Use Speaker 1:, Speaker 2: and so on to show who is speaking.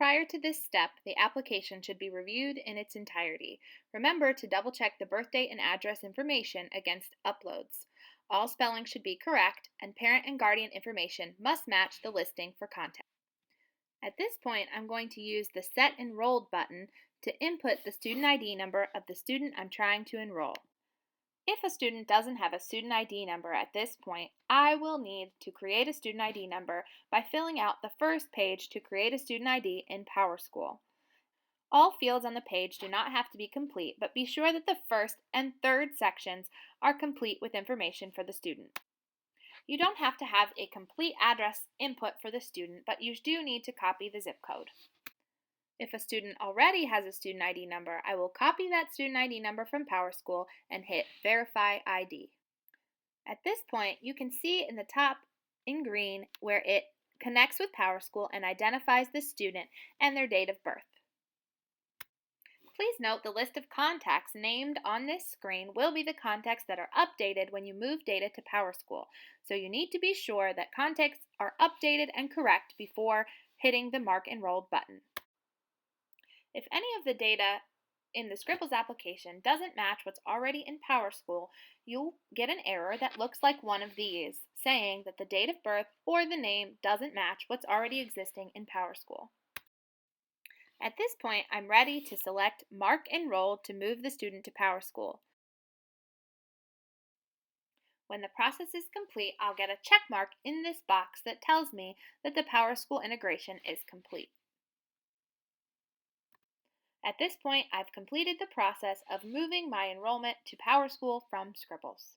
Speaker 1: Prior to this step, the application should be reviewed in its entirety. Remember to double check the birthday and address information against uploads. All spelling should be correct, and parent and guardian information must match the listing for contact. At this point, I'm going to use the Set Enrolled button to input the student ID number of the student I'm trying to enroll. If a student doesn't have a student ID number at this point, I will need to create a student ID number by filling out the first page to create a student ID in Powerschool. All fields on the page do not have to be complete, but be sure that the first and third sections are complete with information for the student. You don't have to have a complete address input for the student, but you do need to copy the zip code. If a student already has a student ID number, I will copy that student ID number from Powerschool and hit Verify ID. At this point, you can see in the top in green where it connects with Powerschool and identifies the student and their date of birth. Please note the list of contacts named on this screen will be the contacts that are updated when you move data to Powerschool, so you need to be sure that contacts are updated and correct before hitting the Mark Enrolled button. If any of the data in the Scribbles application doesn't match what's already in Powerschool, you'll get an error that looks like one of these, saying that the date of birth or the name doesn't match what's already existing in Powerschool. At this point, I'm ready to select Mark Enrolled to move the student to Powerschool. When the process is complete, I'll get a check mark in this box that tells me that the Powerschool integration is complete. At this point, I've completed the process of moving my enrollment to Powerschool from Scribbles.